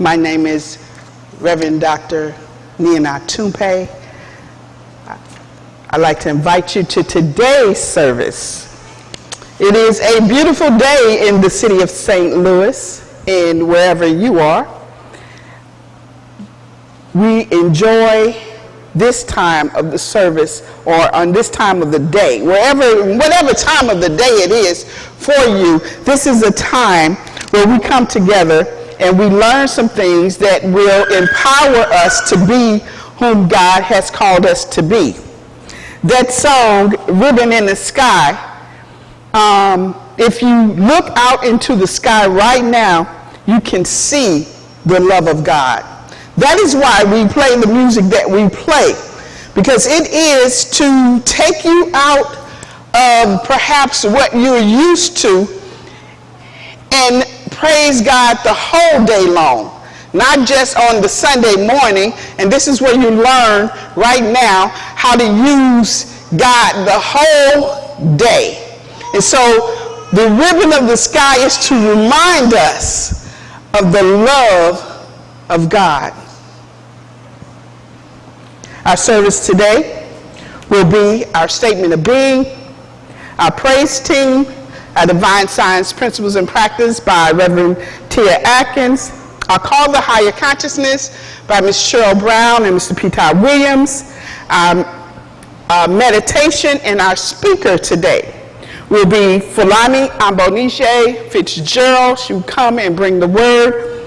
My name is Reverend Dr. Nina Tumpe. I'd like to invite you to today's service. It is a beautiful day in the city of St. Louis and wherever you are. We enjoy this time of the service, or on this time of the day, whatever time of the day it is for you. This is a time where we come together and we learn some things that will empower us to be whom God has called us to be. That song, Ribbon in the Sky, if you look out into the sky right now, you can see the love of God. That is why we play the music that we play, because it is to take you out of perhaps what you're used to and praise God the whole day long, not just on the Sunday morning. And this is where you learn right now how to use God the whole day. And so the ribbon of the sky is to remind us of the love of God. Our service today will be our statement of being, our praise team, our divine science principles and practice by Reverend Tia Atkins, our call to higher consciousness by Ms. Cheryl Brown and Mr. Peter Williams, our meditation, and our speaker today will be Fulani Ambonise Fitzgerald. She will come and bring the word.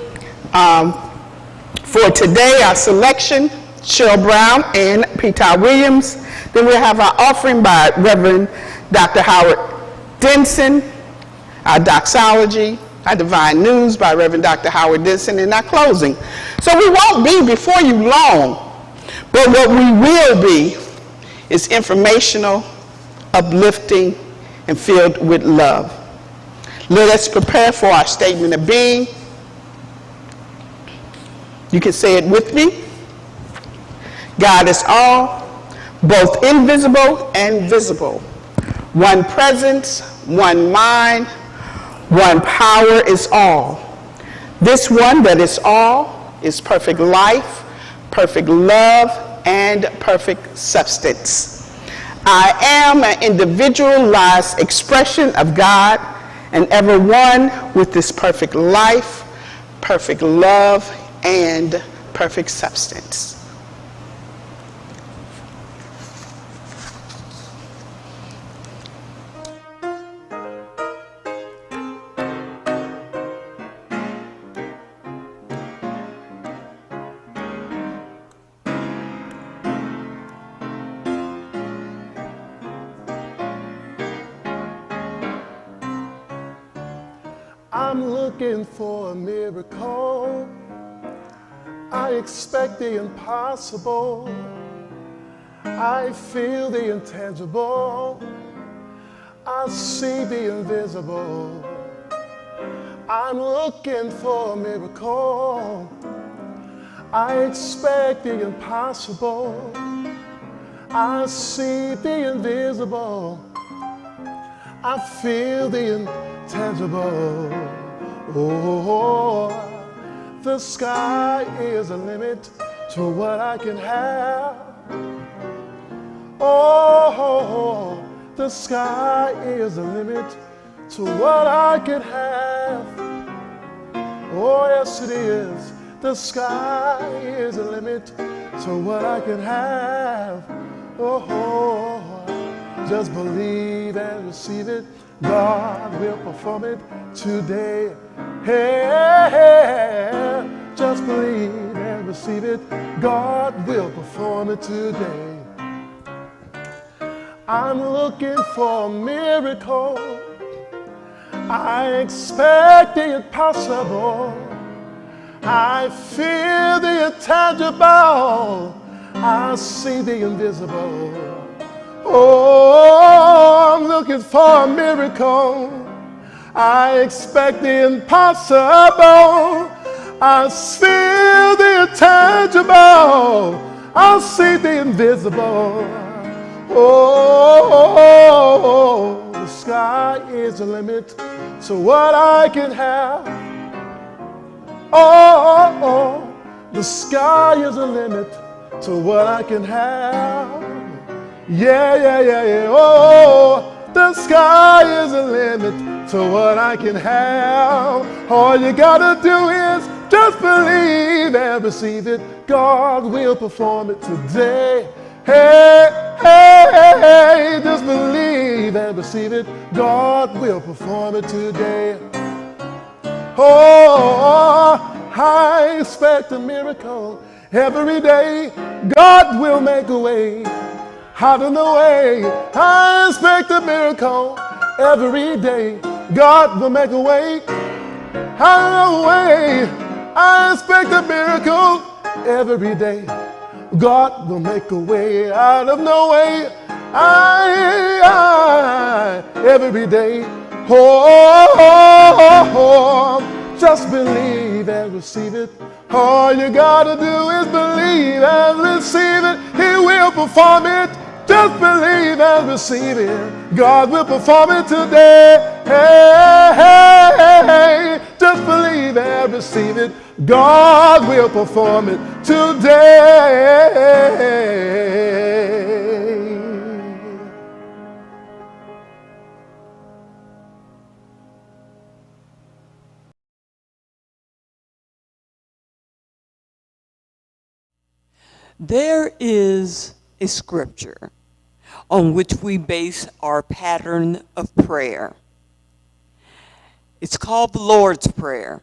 For today, our selection, Cheryl Brown and Peter Williams. Then we'll have our offering by Reverend Dr. Howard Denson, our doxology, our divine news by Reverend Dr. Howard Denson, and our closing. So we won't be before you long, but what we will be is informational, uplifting, and filled with love. Let us prepare for our statement of being. You can say it with me. God is all, both invisible and visible. One presence, one mind, one power is all. This one that is all is perfect life, perfect love, and perfect substance. I am an individualized expression of God and ever one with this perfect life, perfect love, and perfect substance. I'm looking for a miracle. I expect the impossible. I feel the intangible. I see the invisible. I'm looking for a miracle. I expect the impossible. I see the invisible. I feel the intangible. Oh, the sky is a limit to what I can have. Oh, the sky is a limit to what I can have. Oh, yes it is. The sky is a limit to what I can have. Oh, just believe and receive it. God will perform it today. Hey, just believe and receive it. God will perform it today. I'm looking for a miracle. I expect the impossible. I feel the intangible. I see the invisible. Oh, I'm looking for a miracle. I expect the impossible. I feel the intangible. I see the invisible. Oh, the sky is the limit to what I can have. Oh, The sky is the limit to what I can have. Yeah, yeah, yeah, yeah. Oh, the sky is the limit to what I can have. All you gotta do is just believe and receive it. God will perform it today. Hey, hey, hey, hey, just believe and receive it. God will perform it today. Oh, I expect a miracle every day. God will make a way out of the way. I expect a miracle every day. God will make a way out of the way. I expect a miracle every day. God will make a way out of no way. Every day. Just believe and receive it. All you gotta do is believe and receive it. He will perform it. Just believe and receive it. God will perform it today. Hey, hey, hey, hey. Just believe and receive it. God will perform it today. There is a scripture on which we base our pattern of prayer. It's called the Lord's Prayer.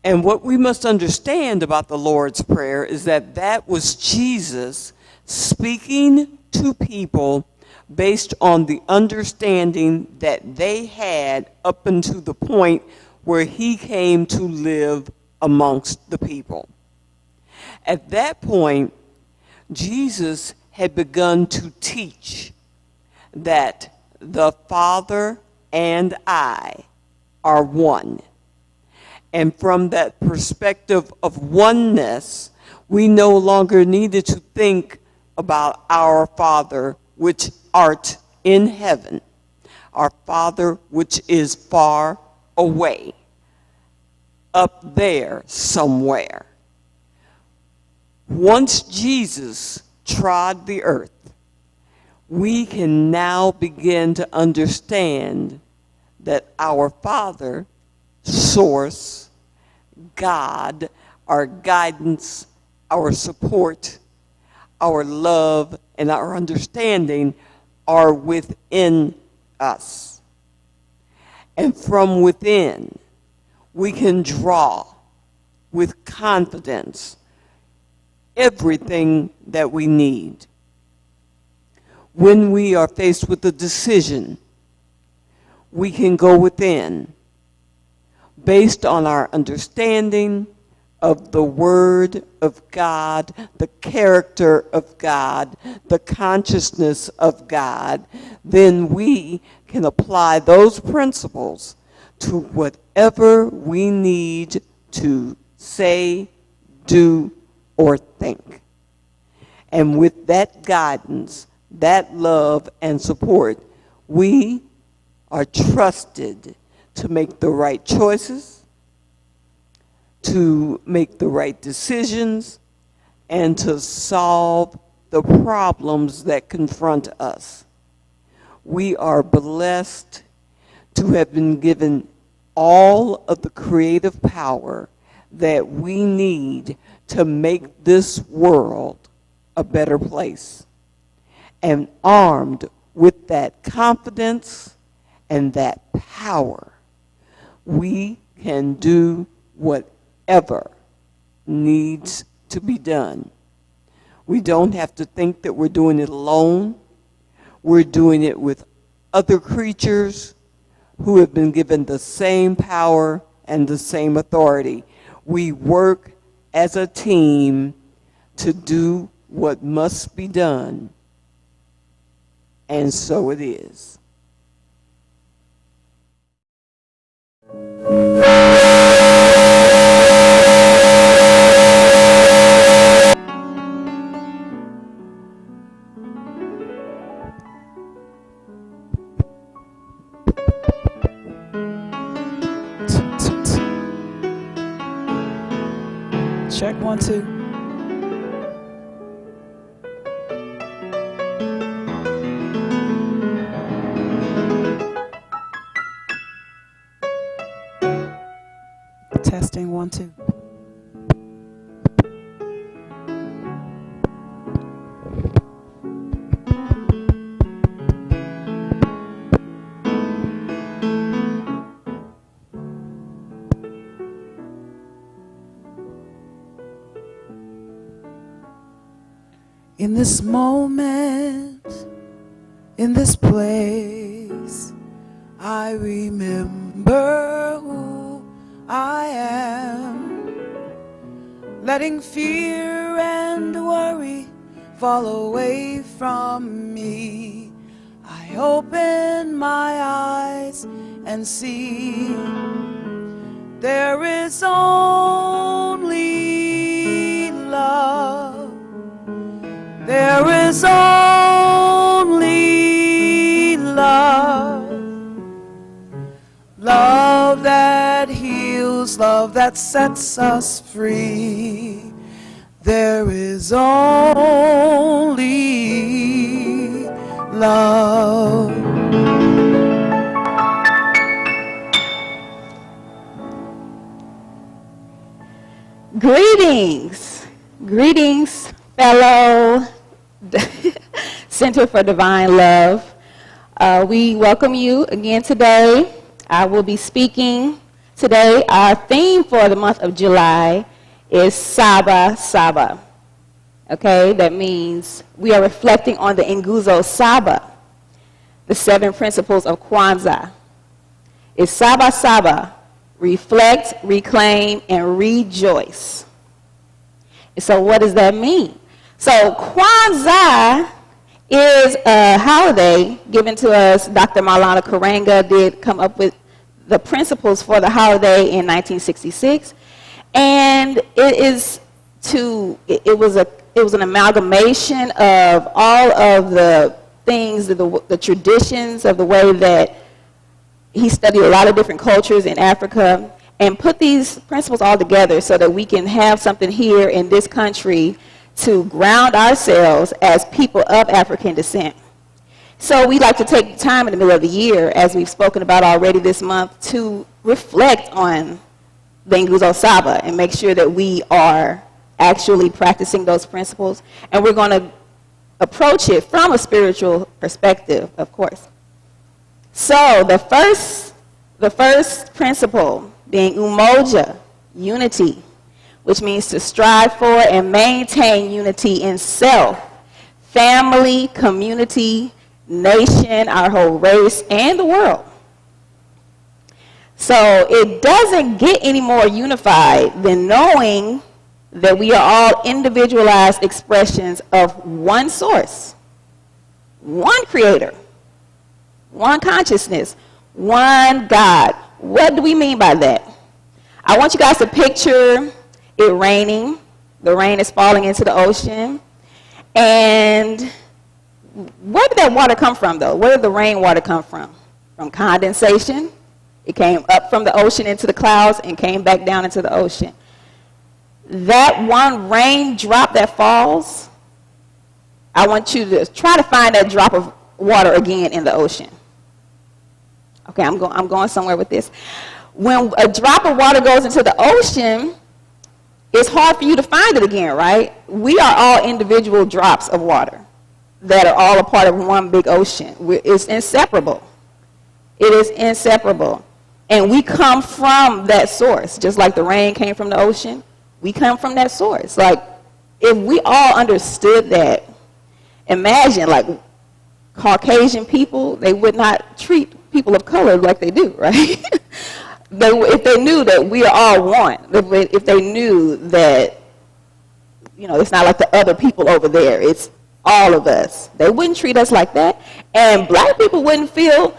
And what we must understand about the Lord's Prayer is that that was Jesus speaking to people based on the understanding that they had up until the point where he came to live amongst the people. At that point, Jesus had begun to teach that the Father and I are one. And from that perspective of oneness, we no longer needed to think about our Father which art in heaven, our Father which is far away, up there somewhere. Once Jesus trod the earth, we can now begin to understand that our Father, Source, God, our guidance, our support, our love, and our understanding are within us. And from within, we can draw with confidence everything that we need. When we are faced with a decision, we can go within based on our understanding of the Word of God, the character of God, the consciousness of God. Then we can apply those principles to whatever we need to say, do, or think. And with that guidance, that love and support, we are trusted to make the right choices, to make the right decisions, and to solve the problems that confront us. We are blessed to have been given all of the creative power that we need to make this world a better place. And armed with that confidence and that power, we can do whatever needs to be done. We don't have to think that we're doing it alone. We're doing it with other creatures who have been given the same power and the same authority. We work as a team to do what must be done, and so it is. Check 1, 2. Testing 1, 2. In this moment, in this place, I remember who I am, letting fear and worry fall away from me. I open my eyes and see there is only love. There is only love. Love that heals, love that sets us free. There is only love. Greetings, fellow Center for Divine Love. We welcome you again today. I will be speaking today. Our theme for the month of July is Saba Saba. Okay, that means we are reflecting on the Nguzo Saba, the 7 principles of Kwanzaa. It's Saba Saba, reflect, reclaim, and rejoice. So what does that mean? So Kwanzaa is a holiday given to us. Dr. Maulana Karanga did come up with the principles for the holiday in 1966. And it was an amalgamation of all of the things, the traditions of the way that he studied a lot of different cultures in Africa and put these principles all together so that we can have something here in this country to ground ourselves as people of African descent. So we like to take time in the middle of the year, as we've spoken about already this month, to reflect on the Nguzo Saba and make sure that we are actually practicing those principles. And we're going to approach it from a spiritual perspective, of course. So the first principle being umoja, unity, which means to strive for and maintain unity in self, family, community, nation, our whole race, and the world. So it doesn't get any more unified than knowing that we are all individualized expressions of one source, one creator, one consciousness, one God. What do we mean by that? I want you guys to picture it raining. The rain is falling into the ocean. And where did that water come from, though? Where did the rainwater come from? From condensation. It came up from the ocean into the clouds and came back down into the ocean. That one raindrop that falls, I want you to try to find that drop of water again in the ocean. Okay, I'm going somewhere with this. When a drop of water goes into the ocean, it's hard for you to find it again, right? We are all individual drops of water that are all a part of one big ocean. It's inseparable. It is inseparable. And we come from that source, just like the rain came from the ocean. We come from that source. Like, if we all understood that, imagine, like, Caucasian people, they would not treat people of color like they do, right? If they knew that we are all one, if they knew that, you know, it's not like the other people over there, it's all of us, they wouldn't treat us like that. And black people wouldn't feel,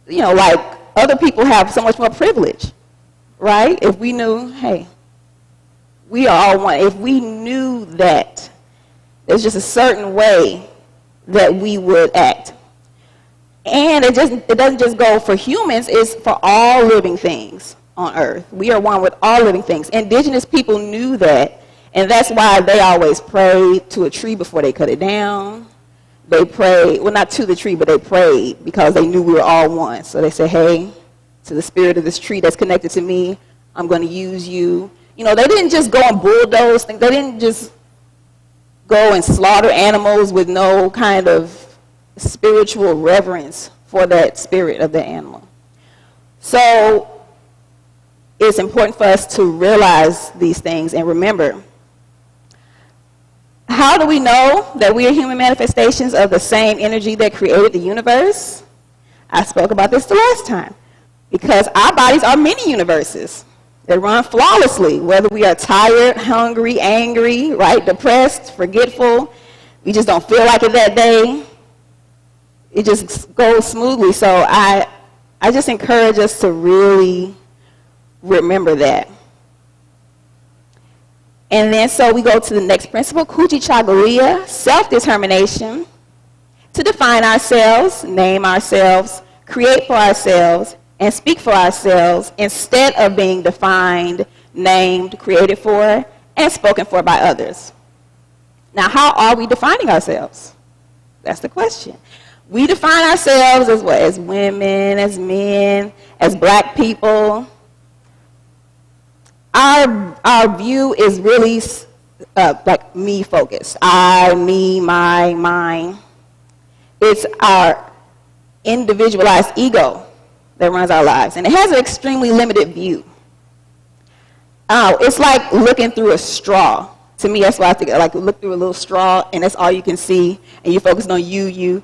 you know, like other people have so much more privilege, right? If we knew, hey, we are all one. If we knew that, there's just a certain way that we would act. And it doesn't just go for humans, it's for all living things on earth. We are one with all living things. Indigenous people knew that And that's why they always prayed to a tree before they cut it down. They prayed, well, not to the tree, but they prayed because they knew we were all one. So they said, hey, to the spirit of this tree that's connected to me, I'm going to use you. You know, they didn't just go and bulldoze things. They didn't just go and slaughter animals with no kind of spiritual reverence for that spirit of the animal. So it's important for us to realize these things and remember. How do we know that we are human manifestations of the same energy that created the universe? I spoke about this the last time. Because our bodies are mini universes. They run flawlessly, whether we are tired, hungry, angry, right, depressed, forgetful. We just don't feel like it that day. It just goes smoothly. So I just encourage us to really remember that. And then so we go to the next principle, Kujichagulia, self-determination, to define ourselves, name ourselves, create for ourselves, and speak for ourselves instead of being defined, named, created for, and spoken for by others. Now, how are we defining ourselves? That's the question. We define ourselves as what? As women, as men, as black people. Our view is really like me focused. I, me, my, mine. It's our individualized ego that runs our lives. And it has an extremely limited view. It's like looking through a straw. To me, that's why I think, like, look through a little straw, and that's all you can see, and you're focused on you.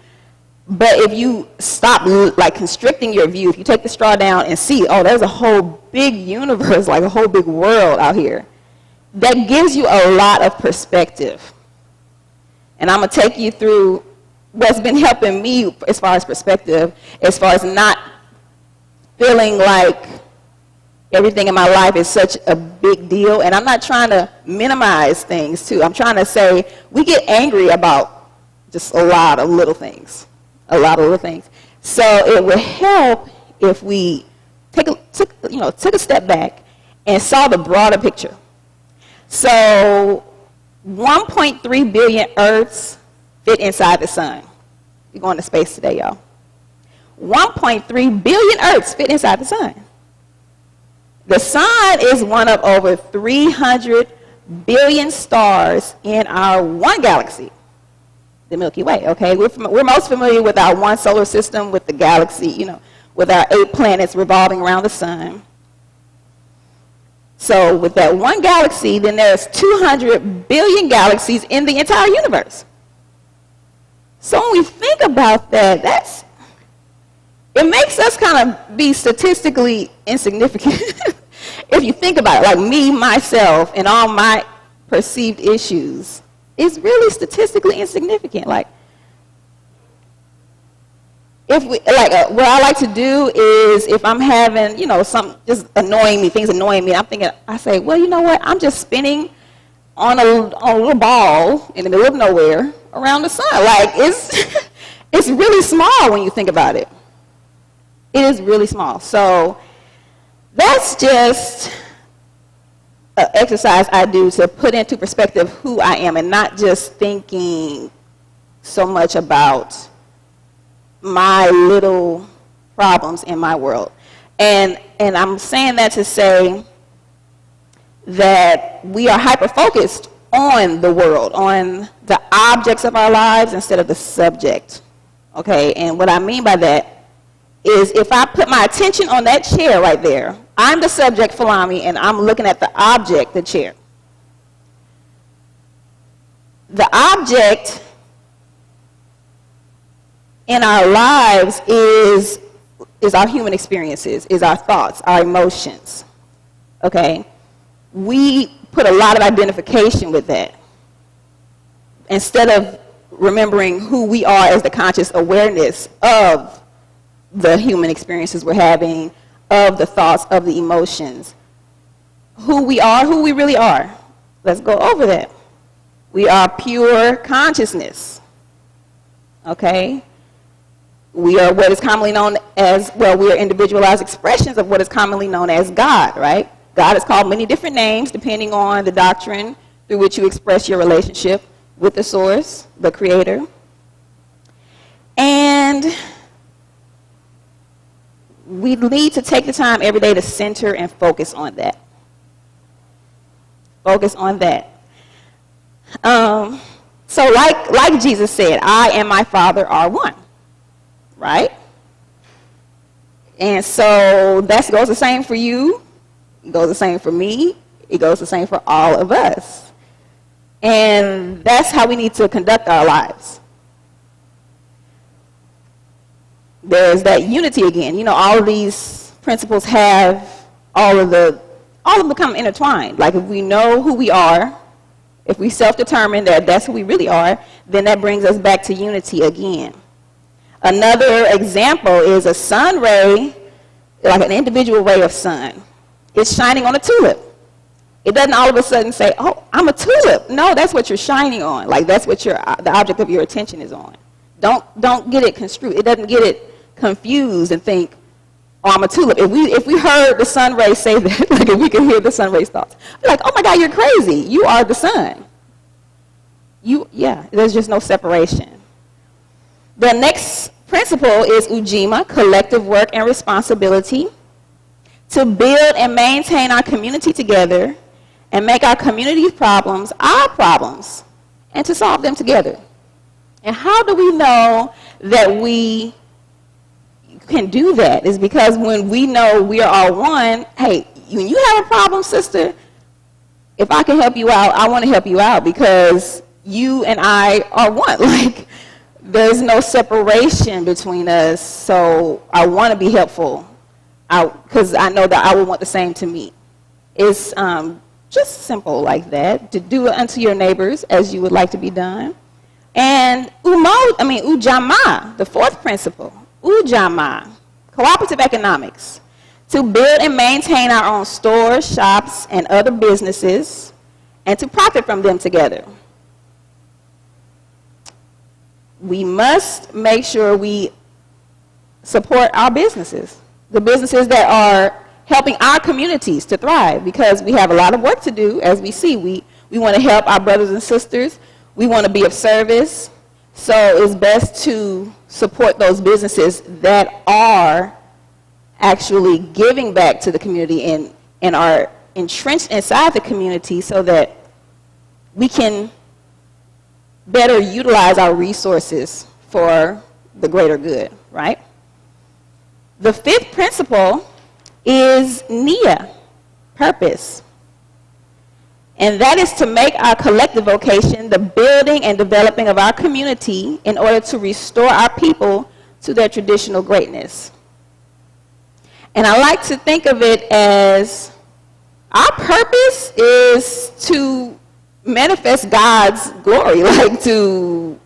But if you stop, like, constricting your view, if you take the straw down and see, oh, there's a whole big universe, like a whole big world out here, that gives you a lot of perspective. And I'm going to take you through what's been helping me as far as perspective, as far as not feeling like everything in my life is such a big deal. And I'm not trying to minimize things, too. I'm trying to say we get angry about just a lot of little things. So it would help if we took a step back and saw the broader picture. So 1.3 billion Earths fit inside the sun. We're going to space today, y'all. 1.3 billion Earths fit inside the sun. The sun is one of over 300 billion stars in our one galaxy, the Milky Way, okay? We're most familiar with our one solar system, with the galaxy, with our 8 planets revolving around the sun. So with that one galaxy, then there's 200 billion galaxies in the entire universe. So when we think about that, it makes us kind of be statistically insignificant. If you think about it, like me, myself, and all my perceived issues, it's really statistically insignificant. Like, if we, what I like to do is, if I'm having, some just things annoying me, I say, well, you know what? I'm just spinning on a little ball in the middle of nowhere around the sun. Like, it's really small when you think about it. It is really small. So that's just an exercise I do to put into perspective who I am and not just thinking so much about my little problems in my world. And I'm saying that to say that we are hyper-focused on the world, on the objects of our lives instead of the subject. Okay, and what I mean by that is if I put my attention on that chair right there, I'm the subject, Falami, and I'm looking at the object, the chair. The object in our lives is our human experiences, is our thoughts, our emotions. Okay? We put a lot of identification with that instead of remembering who we are as the conscious awareness of the human experiences we're having, of the thoughts, of the emotions. Who we are, who we really are. Let's go over that. We are pure consciousness. Okay? We are what is commonly known as, we are individualized expressions of what is commonly known as God, right? God is called many different names depending on the doctrine through which you express your relationship with the source, the creator. And we need to take the time every day to center and focus on that. Focus on that. So like Jesus said, I and my Father are one, right? And so that goes the same for you. It goes the same for me. It goes the same for all of us. And that's how we need to conduct our lives. There's that unity again. You know, all of these principles have all of them become intertwined. Like if we know who we are, if we self-determine that that's who we really are, then that brings us back to unity again. Another example is a sun ray, like an individual ray of sun. It's shining on a tulip. It doesn't all of a sudden say, oh, I'm a tulip. No, that's what you're shining on. Like that's what the object of your attention is on. Don't get it construed. It doesn't get it confused and think, oh, I'm a tulip. If we heard the sun ray say that, like if we could hear the sun ray's thoughts, we're like, oh my God, you're crazy. You are the sun. There's just no separation. The next principle is ujima, collective work and responsibility, to build and maintain our community together and make our community's problems our problems and to solve them together. And how do we know that we can do that? Is because when we know we are all one, hey, when you have a problem, sister, if I can help you out, I want to help you out because you and I are one. Like, there's no separation between us, so I want to be helpful because I know that I will want the same to me. It's just simple like that, to do unto your neighbors as you would like to be done. And ujama, the fourth principle, ujama, cooperative economics, to build and maintain our own stores, shops, and other businesses, and to profit from them together. We must make sure we support our businesses, the businesses that are helping our communities to thrive, because we have a lot of work to do. As we see, we want to help our brothers and sisters. We want to be of service. So it's best to support those businesses that are actually giving back to the community and are entrenched inside the community so that we can better utilize our resources for the greater good, right? The fifth principle is niya, purpose. And that is to make our collective vocation the building and developing of our community in order to restore our people to their traditional greatness. And I like to think of it as our purpose is to manifest God's glory, like to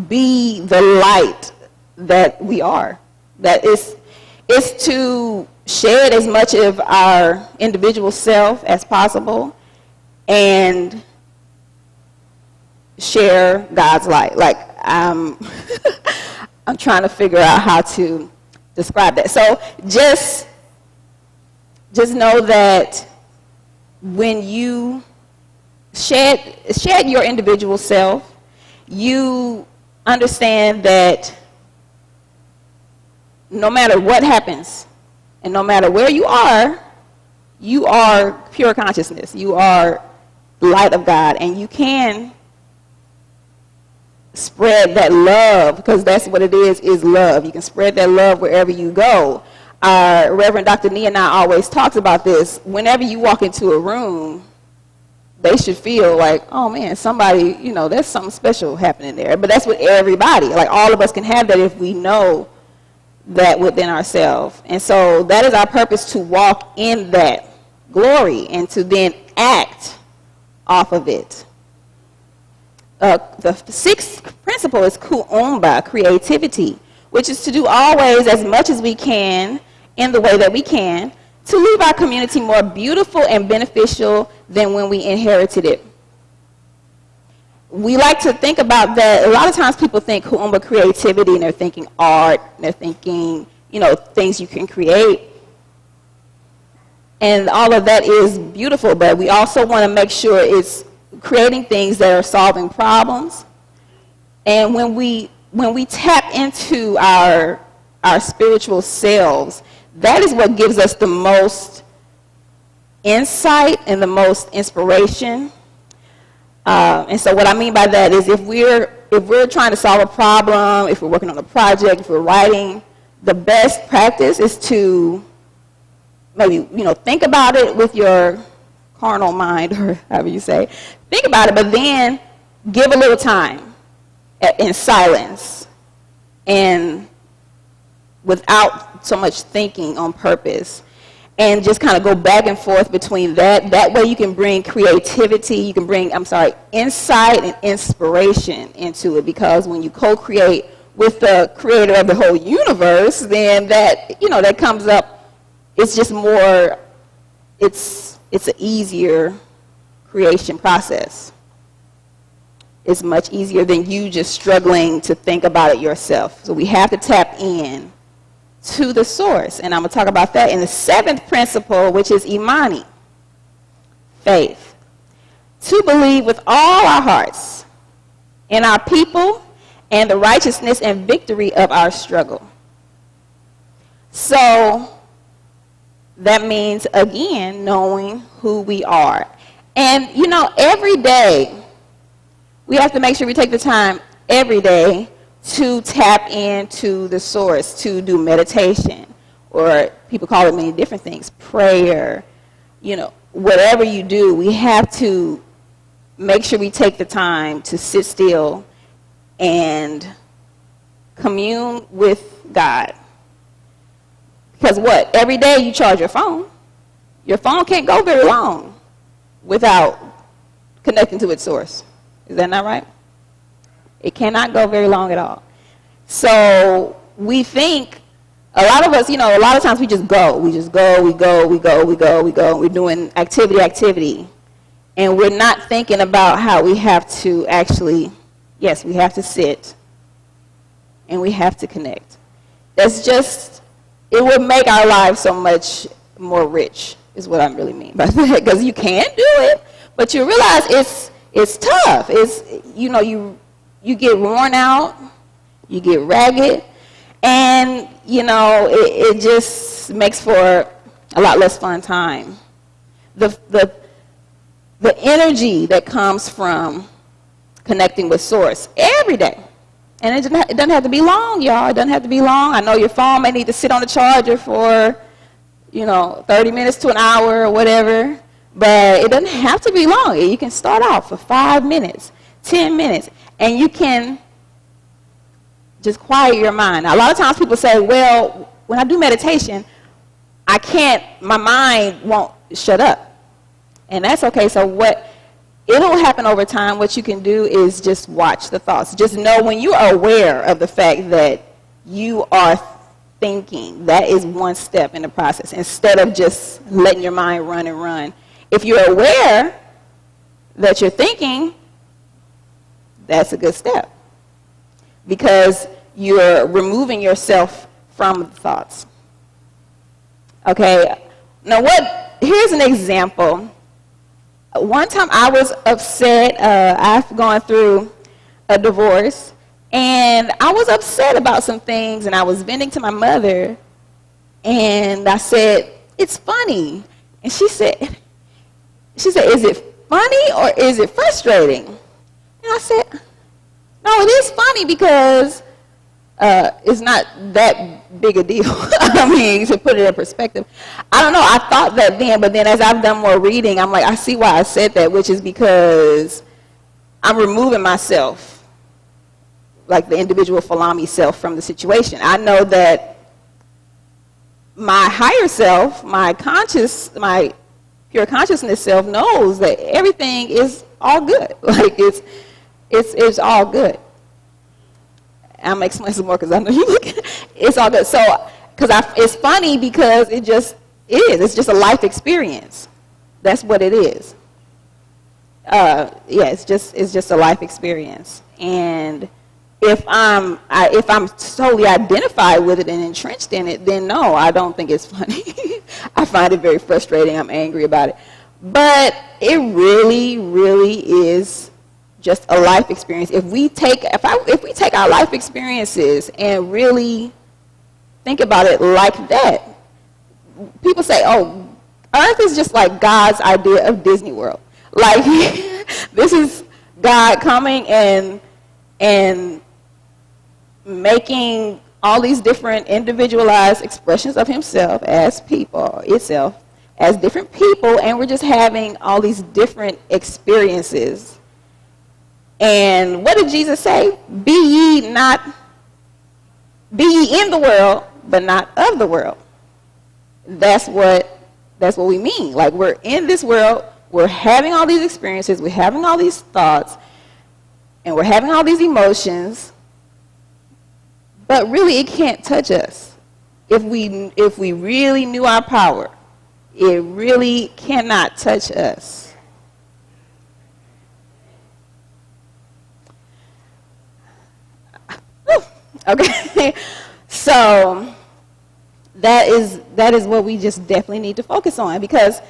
be the light that we are. That is to shed as much of our individual self as possible and share God's light. Like I'm trying to figure out how to describe that. So just know that when you shed your individual self, you understand that no matter what happens and no matter where you are pure consciousness. You are the light of God, and you can spread that love, because that's what it is love. You can spread that love wherever you go. Reverend Dr. Nia and I always talks about this. Whenever you walk into a room, they should feel like, oh man, somebody, there's something special happening there. But that's with everybody. Like, all of us can have that if we know that within ourselves. And so that is our purpose, to walk in that glory and to then act off of it. The sixth principle is kuumba, creativity, which is to do always as much as we can in the way that we can to leave our community more beautiful and beneficial than when we inherited it. We like to think about that. A lot of times people think kuumba, creativity, and they're thinking art, and they're thinking, things you can create. And all of that is beautiful, but we also want to make sure it's creating things that are solving problems. And when we tap into our spiritual selves, that is what gives us the most insight and the most inspiration. And so what I mean by that is if we're trying to solve a problem, if we're working on a project, if we're writing, the best practice is to maybe, think about it with your carnal mind, or however you say. Think about it, but then give a little time in silence and without so much thinking on purpose, and just kind of go back and forth between that. That way you can bring creativity, you can bring, insight and inspiration into it, because when you co-create with the creator of the whole universe, then that comes up, it's just more, it's an easier creation process. It's much easier than you just struggling to think about it yourself. So we have to tap in to the source. And I'm going to talk about that in the 7th principle, which is Imani, faith. To believe with all our hearts in our people and the righteousness and victory of our struggle. So that means, again, knowing who we are. And, every day, we have to make sure we take the time every day to tap into the source, to do meditation, or people call it many different things, prayer, whatever you do, we have to make sure we take the time to sit still and commune with God. Because every day you charge your phone. Your phone can't go very long without connecting to its source. Is that not right? It cannot go very long at all. So we think, a lot of us, a lot of times we just go. We go. We're doing activity. And we're not thinking about how we have to actually, yes, we have to sit and we have to connect. It would make our lives so much more rich, is what I really mean by that. Because you can do it, but you realize it's tough. You get worn out, you get ragged, and it just makes for a lot less fun time. The energy that comes from connecting with source every day. And it doesn't have to be long, y'all. It doesn't have to be long. I know your phone may need to sit on the charger for 30 minutes to an hour or whatever, but it doesn't have to be long. You can start out for 5 minutes, 10 minutes, and you can just quiet your mind. Now, a lot of times people say, well, when I do meditation, my mind won't shut up. And that's okay. So it'll happen over time. What you can do is just watch the thoughts. Just know when you are aware of the fact that you are thinking, that is one step in the process, instead of just letting your mind run and run. If you're aware that you're thinking, that's a good step, because you're removing yourself from the thoughts. Okay, now here's an example. One time I was upset. I've gone through a divorce, and I was upset about some things, and I was venting to my mother, and I said, it's funny. And she said, is it funny or is it frustrating? And I said, no, it is funny because it's not that big a deal. I mean, to put it in perspective. I don't know, I thought that then, but then as I've done more reading, I'm like, I see why I said that, which is because I'm removing myself, like the individual Falami self, from the situation. I know that my higher self, my pure consciousness self knows that everything is all good. Like it's all good. I'm gonna explain some more because I know you look. It's all good. So, it's funny because it just is. It's just a life experience. That's what it is. It's just a life experience. And if I'm totally identified with it and entrenched in it, then no, I don't think it's funny. I find it very frustrating. I'm angry about it. But it really, really is just a life experience. If we take our life experiences and really think about it like that, people say, oh, Earth is just like God's idea of Disney World. Like, this is God coming and making all these different individualized expressions of himself as different people, and we're just having all these different experiences. And what did Jesus say? Be ye in the world, but not of the world. That's what we mean. Like, we're in this world, we're having all these experiences, we're having all these thoughts, and we're having all these emotions, but really it can't touch us. If we really knew our power, it really cannot touch us. Okay, so that is what we just definitely need to focus on, because,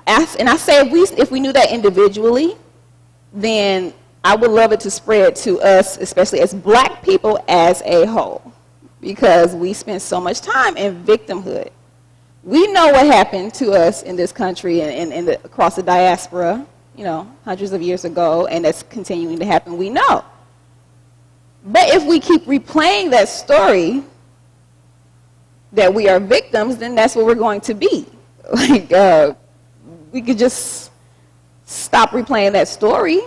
I say if we knew that individually, then I would love it to spread to us, especially as Black people as a whole, because we spend so much time in victimhood. We know what happened to us in this country and across the diaspora, hundreds of years ago, and that's continuing to happen. We know. But if we keep replaying that story that we are victims, then that's what we're going to be. Like, we could just stop replaying that story.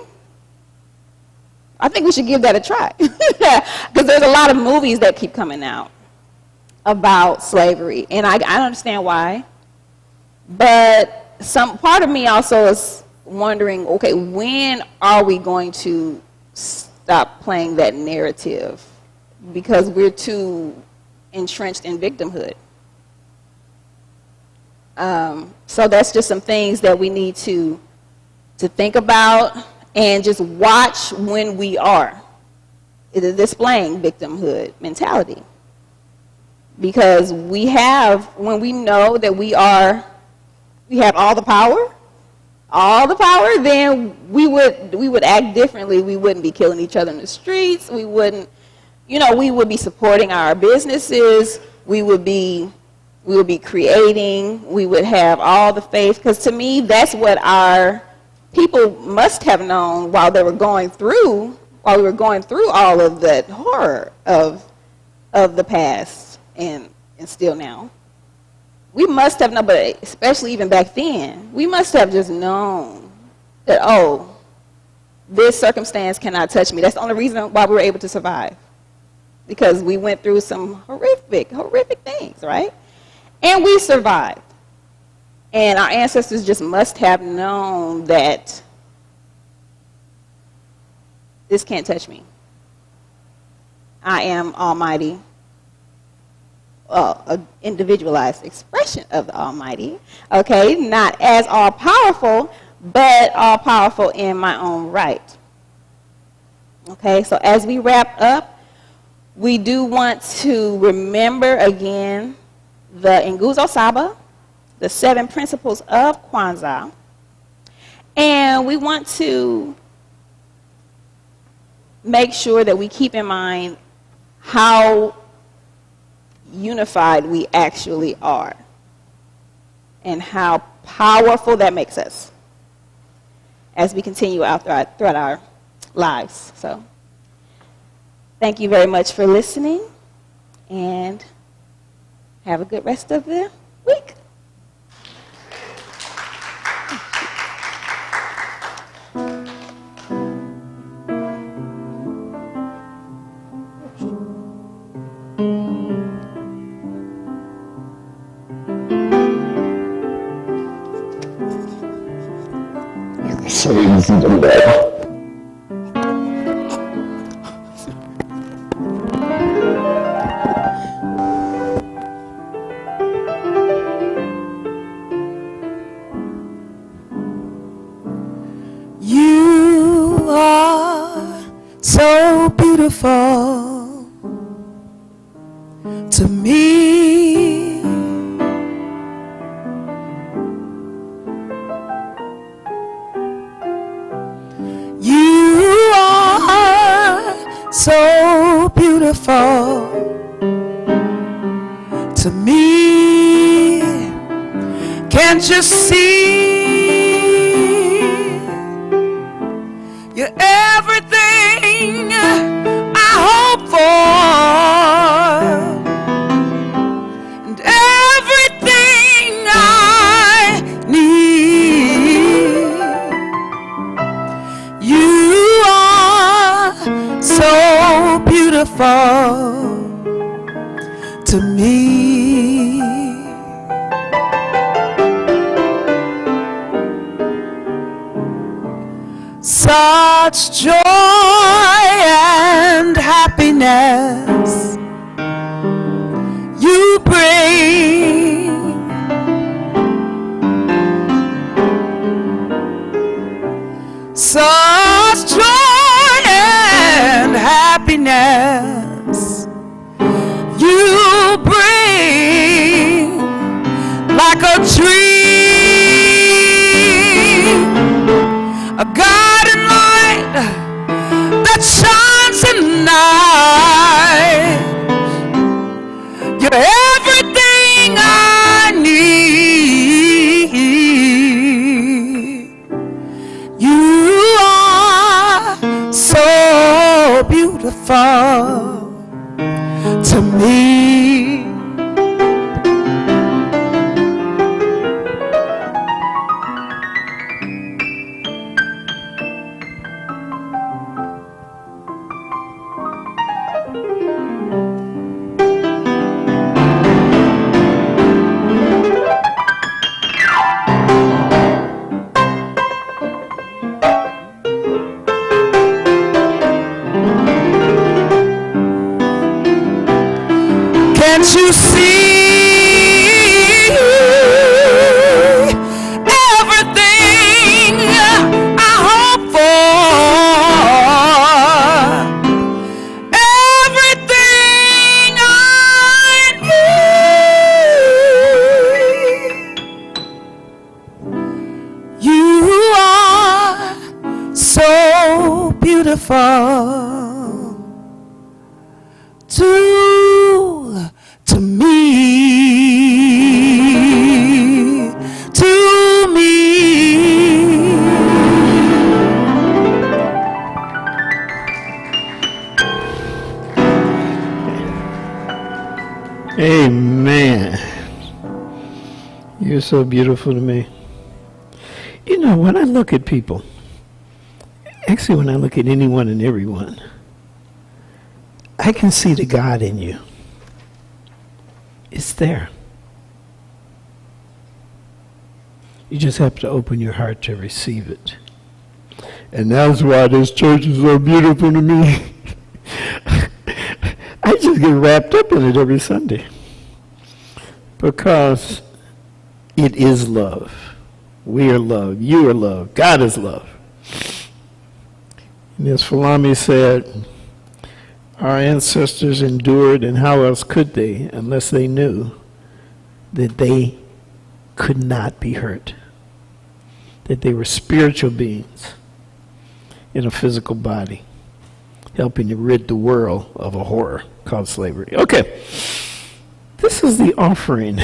I think we should give that a try. Because there's a lot of movies that keep coming out about slavery, and I understand why. But some part of me also is wondering, okay, when are we going to stop playing that narrative? Because we're too entrenched in victimhood. So that's just some things that we need to think about, and just watch when we are displaying victimhood mentality. Because when we know that we have all the power, then we would act differently. We wouldn't be killing each other in the streets. We wouldn't, we would be supporting our businesses. We would be creating. We would have all the faith. Because to me, that's what our people must have known while we were going through all of that horror of the past and still now. We must have known, but especially even back then, we must have just known that, oh, this circumstance cannot touch me. That's the only reason why we were able to survive. Because we went through some horrific things, right? And we survived. And our ancestors just must have known that this can't touch me. I am Almighty. An individualized expression of the Almighty. Okay, not as all-powerful, but all-powerful in my own right. Okay, so as we wrap up, we do want to remember again the Nguzo Saba, the 7 principles of Kwanzaa, and we want to make sure that we keep in mind how unified we actually are and how powerful that makes us as we continue out throughout our lives. So thank you very much for listening, and have a good rest of the week. So easy to bear. You are so beautiful to me. so beautiful to me. Can't you see? You're everything I hope for, and everything I need. You are so beautiful to me. Such joy and happiness you bring. Such joy and happiness you bring, like a tree, a garden light that shines at night. You're everything I need. You are so beautiful to me. Can't you see everything I hope for, everything I need? You are so beautiful to me, to me. Amen. You're so beautiful to me. You know, when I look at people, actually when I look at anyone and everyone, I can see the God in you. It's there. You just have to open your heart to receive it. And that's why this church is so beautiful to me. I just get wrapped up in it every Sunday. Because it is love. We are love. You are love. God is love. And as Falami said, our ancestors endured, and how else could they unless they knew that they could not be hurt, that they were spiritual beings in a physical body, helping to rid the world of a horror called slavery. Okay, this is the offering.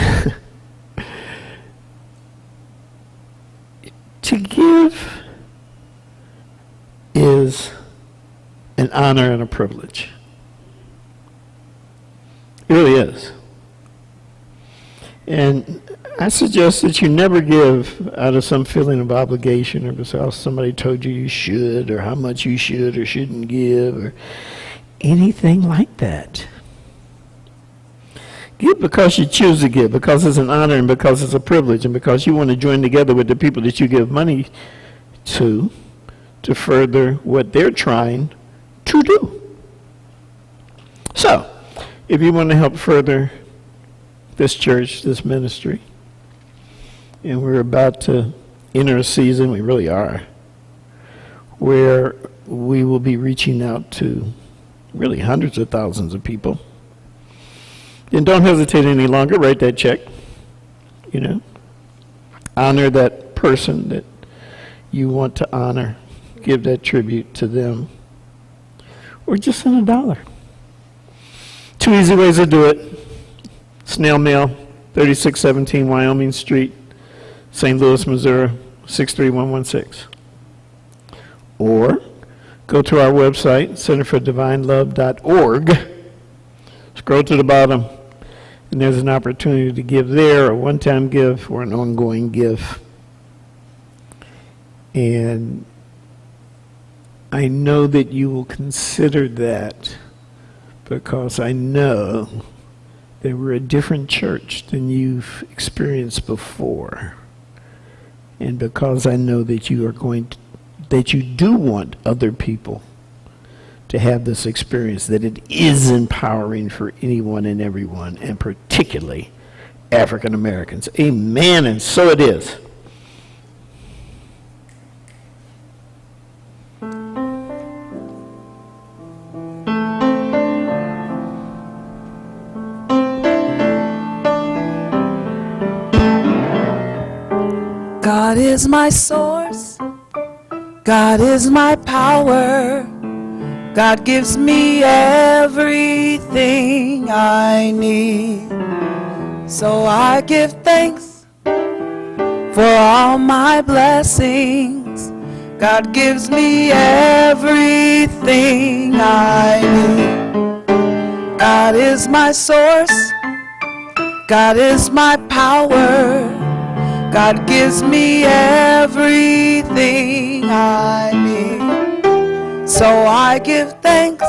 To give is an honor and a privilege. It really is. And I suggest that you never give out of some feeling of obligation or because somebody told you you should or how much you should or shouldn't give or anything like that. Give because you choose to give, because it's an honor and because it's a privilege and because you want to join together with the people that you give money to further what they're trying to do. So, if you want to help further this church, this ministry, and we're about to enter a season, we really are, where we will be reaching out to really hundreds of thousands of people. Then don't hesitate any longer, write that check, honor that person that you want to honor, give that tribute to them. or just send $1. Two easy ways to do it. Snail mail, 3617 Wyoming Street, St. Louis, Missouri, 63116. Or go to our website, centerfordivinelove.org. Scroll to the bottom, and there's an opportunity to give there, a one-time give or an ongoing give. And I know that you will consider that because I know that we're a different church than you've experienced before. And because I know that you are that you do want other people to have this experience, that it is empowering for anyone and everyone, and particularly African Americans. Amen, and so it is. God is my source. God is my power. God gives me everything I need. So I give thanks for all my blessings. God gives me everything I need. God is my source. God is my power. God gives me everything I need. So I give thanks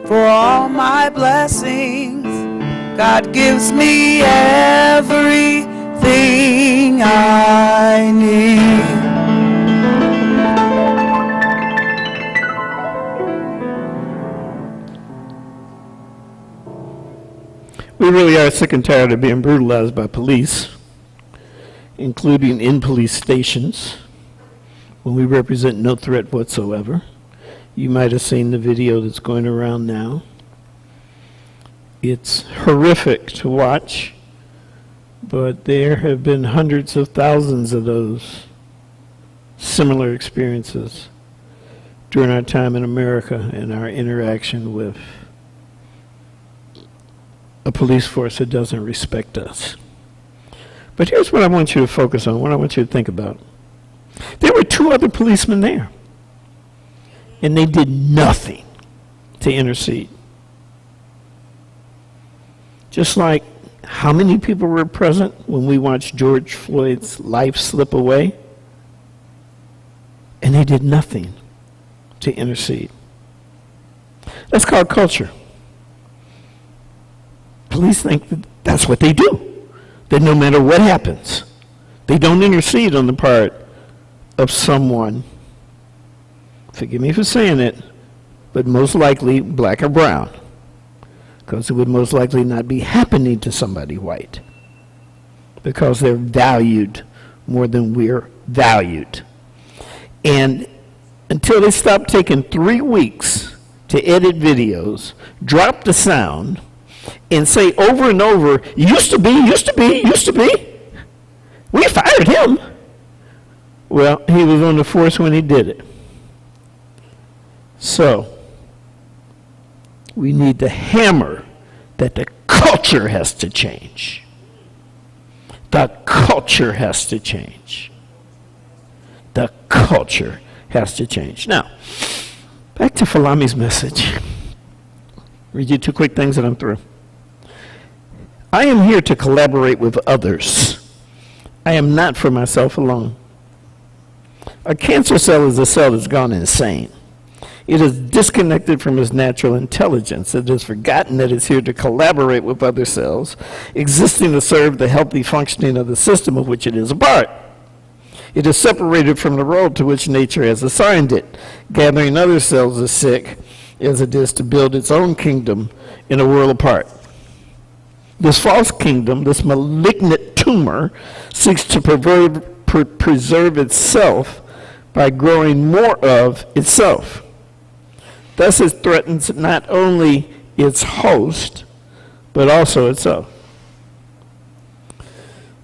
for all my blessings. God gives me everything I need. We really are sick and tired of being brutalized by police, including in police stations, when we represent no threat whatsoever. You might have seen the video that's going around now. It's horrific to watch, but there have been hundreds of thousands of those similar experiences during our time in America and our interaction with a police force that doesn't respect us. But here's what I want you to focus on, what I want you to think about. There were two other policemen there, and they did nothing to intercede. Just like how many people were present when we watched George Floyd's life slip away, and they did nothing to intercede. That's called culture. Police think that that's what they do. That no matter what happens, they don't intercede on the part of someone, forgive me for saying it, but most likely black or brown, because it would most likely not be happening to somebody white, because they're valued more than we're valued. And until they stop taking 3 weeks to edit videos, drop the sound, and say over and over, used to be, we fired him. Well, he was on the force when he did it. So, we need to hammer that the culture has to change. The culture has to change. The culture has to change. Now, back to Falami's message. Read you 2 quick things and I'm through. I am here to collaborate with others. I am not for myself alone. A cancer cell is a cell that's gone insane. It is disconnected from its natural intelligence. It has forgotten that it's here to collaborate with other cells, existing to serve the healthy functioning of the system of which it is a part. It is separated from the role to which nature has assigned it. Gathering other cells is sick, as it is to build its own kingdom in a world apart. This false kingdom, this malignant tumor, seeks to preserve itself by growing more of itself. Thus it threatens not only its host, but also itself.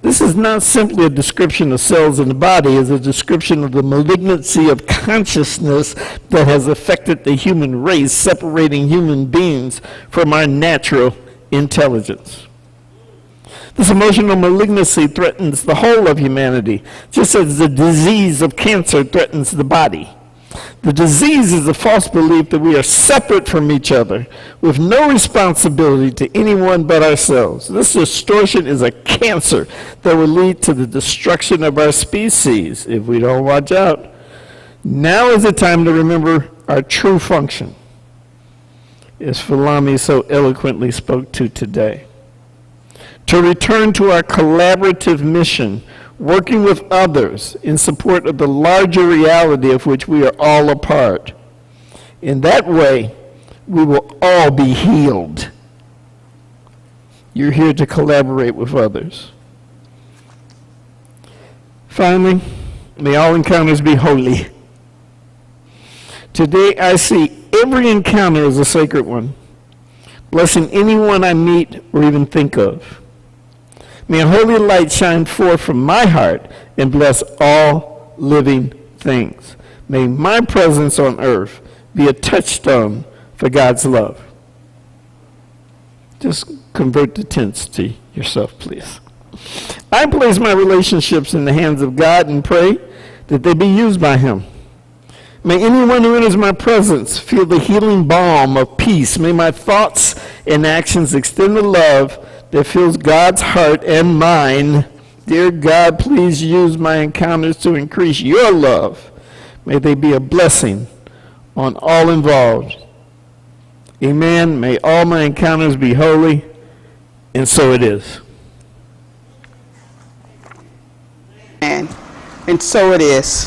This is not simply a description of cells in the body, it's a description of the malignancy of consciousness that has affected the human race, separating human beings from our natural intelligence. This emotional malignancy threatens the whole of humanity, just as the disease of cancer threatens the body. The disease is a false belief that we are separate from each other, with no responsibility to anyone but ourselves. This distortion is a cancer that will lead to the destruction of our species if we don't watch out. Now is the time to remember our true function, as Falami so eloquently spoke to today. To return to our collaborative mission, working with others in support of the larger reality of which we are all a part. In that way, we will all be healed. You're here to collaborate with others. Finally, may all encounters be holy. Today, I see every encounter as a sacred one, blessing anyone I meet or even think of. May a holy light shine forth from my heart and bless all living things. May my presence on earth be a touchstone for God's love. Just convert the tense to yourself, please. I place my relationships in the hands of God and pray that they be used by Him. May anyone who enters my presence feel the healing balm of peace. May my thoughts and actions extend the love that fills God's heart and mine. Dear God, please use my encounters to increase your love. May they be a blessing on all involved. Amen. May all my encounters be holy, and so it is. And so it is.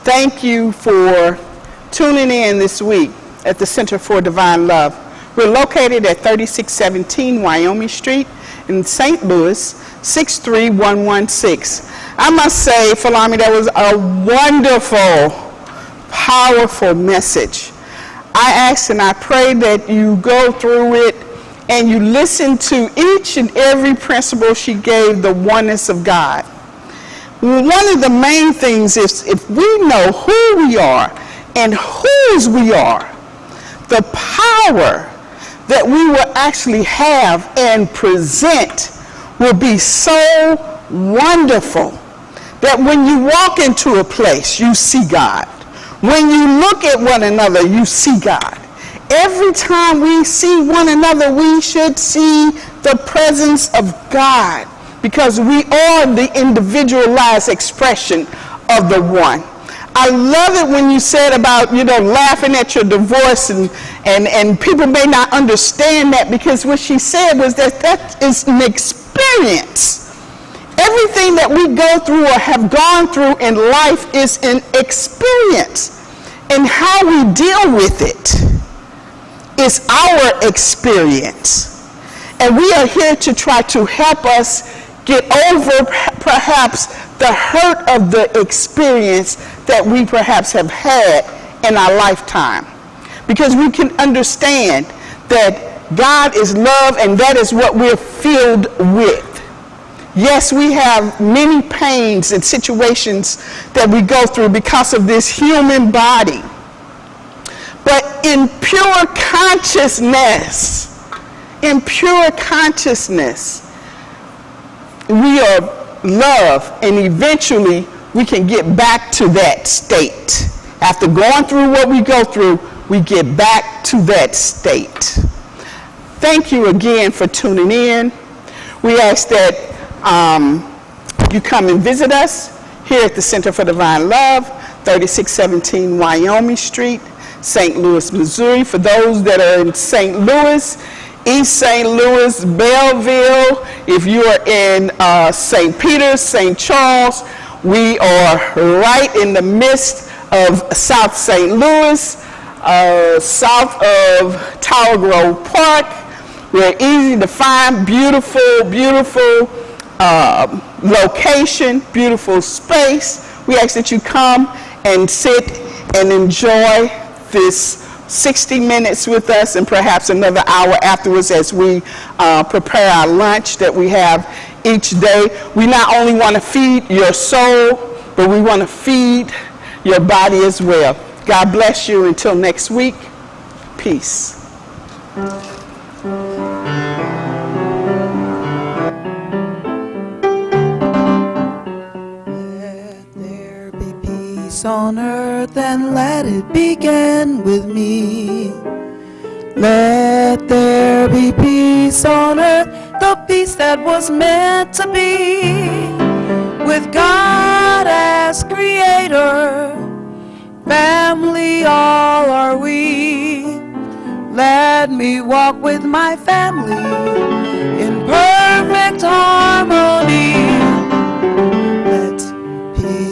Thank you for tuning in this week at the Center for Divine Love. We're located at 3617 Wyoming Street in St. Louis, 63116. I must say, Falami, that was a wonderful, powerful message. I ask and I pray that you go through it and you listen to each and every principle she gave, the oneness of God. One of the main things is if we know who we are and whose we are, the power that we will actually have and present will be so wonderful that when you walk into a place, you see God. When you look at one another, you see God. Every time we see one another, we should see the presence of God, because we are the individualized expression of the one. I love it when you said about, laughing at your divorce and people may not understand that, because what she said was that is an experience. Everything that we go through or have gone through in life is an experience. And how we deal with it is our experience. And we are here to try to help us get over perhaps the hurt of the experience that we perhaps have had in our lifetime. Because we can understand that God is love, and that is what we're filled with. Yes, we have many pains and situations that we go through because of this human body. But in pure consciousness, we are love, and eventually we can get back to that state. After going through what we go through, we get back to that state. Thank you again for tuning in. We ask that you come and visit us here at the Center for Divine Love, 3617 Wyoming Street, St. Louis, Missouri. For those that are in St. Louis, East St. Louis, Belleville, if you are in St. Peter, St. Charles, we are right in the midst of South St. Louis, south of Tower Grove Park. We're easy to find, beautiful, beautiful location, beautiful space. We ask that you come and sit and enjoy this 60 minutes with us, and perhaps another hour afterwards as we prepare our lunch that we have each day. We not only want to feed your soul, but we want to feed your body as well. God bless you. Until next week, peace. On earth, and let it begin with me. Let there be peace on earth, the peace that was meant to be, with God as creator, family all are we. Let me walk with my family in perfect harmony.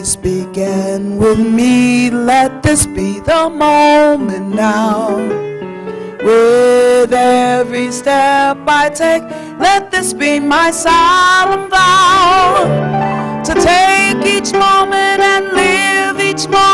Peace began with me, let this be the moment now. With every step I take, let this be my solemn vow, to take each moment and live each moment